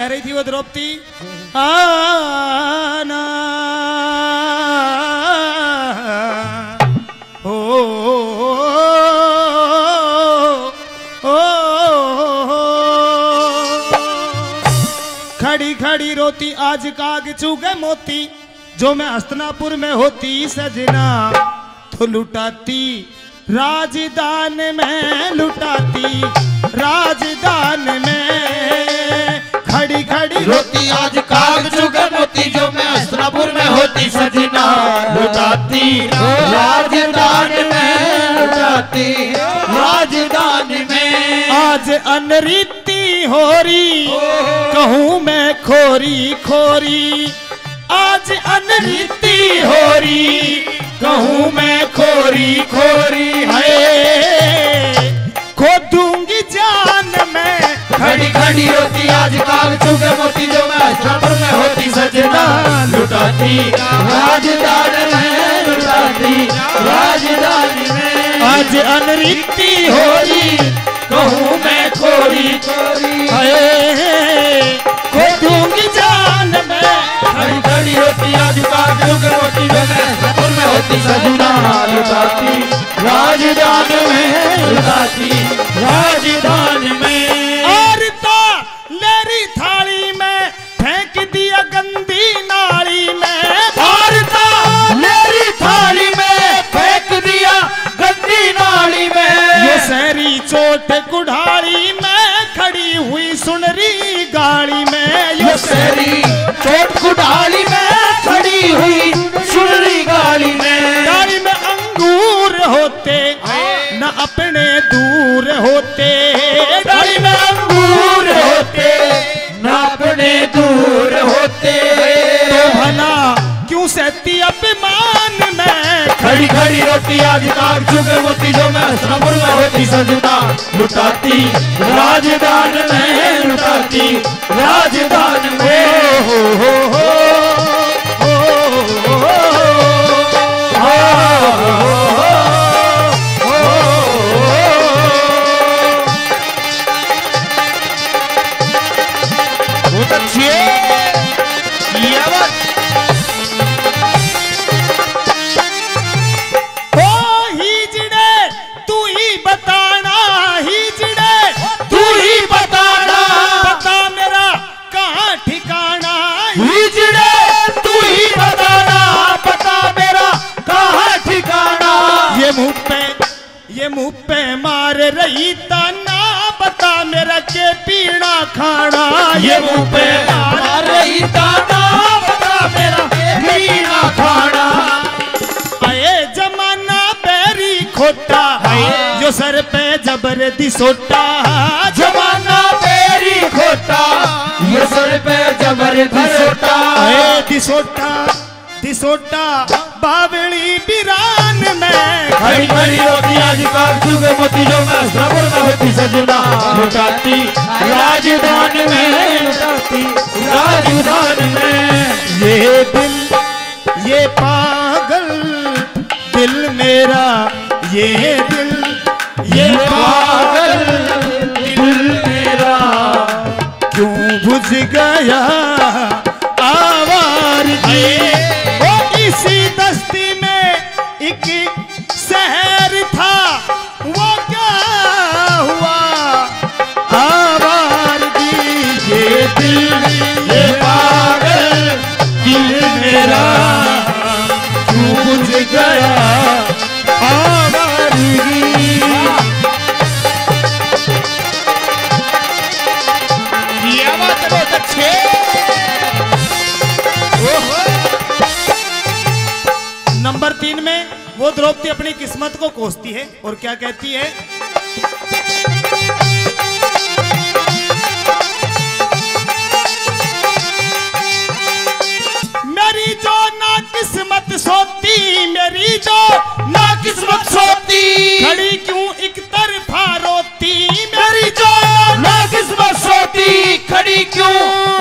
कह रही थी वो द्रौपदी आना ओ खड़ी खड़ी रोती आज काग चुगे मोती, जो मैं हस्तिनापुर में होती सजना तो लुटाती राजदान में, लुटाती राजदान में। खड़ी खड़ी रोती आज काग चुगे मोती, जो मैं हस्तिनापुर में होती सजना लुटाती राजदान में, लुटाती राजदान में। आज अनरीति हो रही कहूँ मैं खोरी खोरी, आज अनरीति हो रही कहूँ मैं खोरी खोरी है खो दूंगी जान मैं। खड़ी खड़ी रोती आज काग चुगे मोती, जो मैं हस्तिनापुर में होती सजना लुटाती राजदान में, लुटाती राजदान में। आज अनरीति हो रही कहूँ मैं खोरी खोरी है खो दूंगी जान मैं। खड़ी खड़ी रोती आज काग चुगे मोती, जो मैं हस्तिनापुर में होती सजना लुटाती राजदान में, लुटाती राजदान में। और तो लेरी थाली में फेंक दिया गंदी नाली में, और तो मेरी थाली में फेंक दिया गंदी नाली में। ये सहरी चोट कुढ़ाड़ी में खड़ी हुई सुनरी गाड़ी में। ये सहरी चोट कुढ़ाड़ी में खड़ी हुई सुनरी गाड़ी में। गाड़ी में अंगूर होते न अपने दूर होते, गाड़ी में अंगूर होते न अपने दूर होते। तो भला क्यों सहती अभिमान में। खड़ी खड़ी रोती आज काग चुगे मोती, जो मैं हस्तिनापुर में होती सजना लुटाती राजदान में, लुटाती राजदान में। हो बहुत अच्छी है ये बात। हिजड़े तू ही बताना, हिजड़े तू ही बताना, बता मेरा कहाँ ठिकाना। हिजड़े तू ही बताना, बता मेरा कहाँ ठिकाना। ये मुँह पे मार रही ताना, बता मेरा के पीना खाना। ये मुँह पे मार रही ताना, बता मेरा पीना खाना। आए जमाना बैरी खोटा जो सर पे जबर दिसोटा। जमाना तेरी खोटा, ये सर पे जबर दिसोटा। आए दिसोटा दिसोटा बावली बिरान में। खड़ी खड़ी रोती आज काग चुगे मोती, जो मैं हस्तिनापुर में होती सजना लुटाती राजदान में, लुटाती राजदान में। ये दिल ये पागल दिल मेरा, ये दिल ये पागल दिल मेरा क्यों बुझ गया आवारगी। वो इसी दस्ती में एक शहर था, वो क्या हुआ आवारगी। ये दिल ये पागल दिल मेरा क्यों बुझ गया आवारगी। ये बात बहुत अच्छे। नंबर 3 में वो द्रौपदी अपनी किस्मत को कोसती है और क्या कहती है। मेरी जो ना किस्मत सोती, मेरी जो ना किस्मत सोती, खड़ी क्यों एक तरफा रोती। मेरी जो ना किस्मत सोती, खड़ी क्यों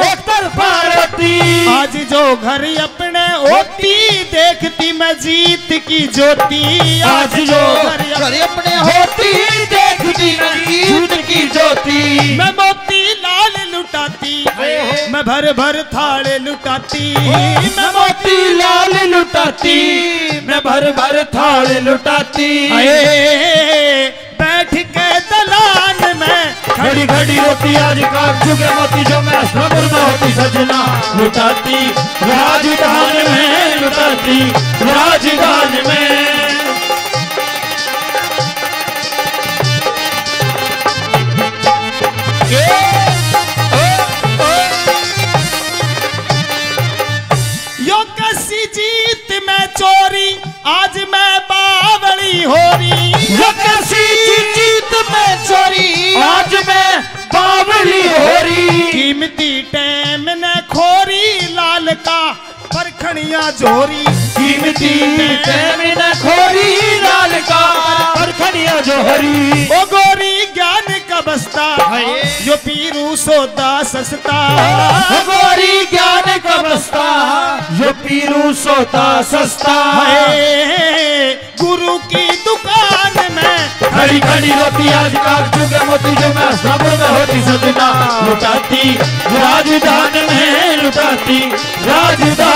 एक तरफा रोती। आज जो घर अपने होती, देखती मैं जीत की ज्योति। आज जो घर अपने होती, देखती मैं जीत की ज्योति। मैं मोती लाल लुटाती मैं भर भर थाल लुटाती, मैं मोती लाल लुटाती, मैं भर भर थाल लुटाती। बैठ के दलान में घड़ी घड़ी रोती आज काग चुके मोती जो मैं हस्तिनापुर में होती सजना लुटाती, राजधान में लुटाती, राजधान में। यो कसी जीत में चोरी आज मैं बावली हो रही, यो कसी जीत में चोरी आज मैं बावली हो रही। कीमती टैम ने खोरी लाल का परखड़िया जोरी, कीमती टैम ने खोरी लाल का परखड़िया जोहरी। ओ गोरी ज्ञान का बस्ता यो पीरू सौदा सस्ता, ओ गोरी ज्ञान का बस्ता यो पीरू सौदा सस्ता। गुरु की दुकान में घड़ी घड़ी रोती आज काग चुके मोती जो मैं हस्तिनापुर में होती सजना लुटाती, राजधान में लुटाती, राजधान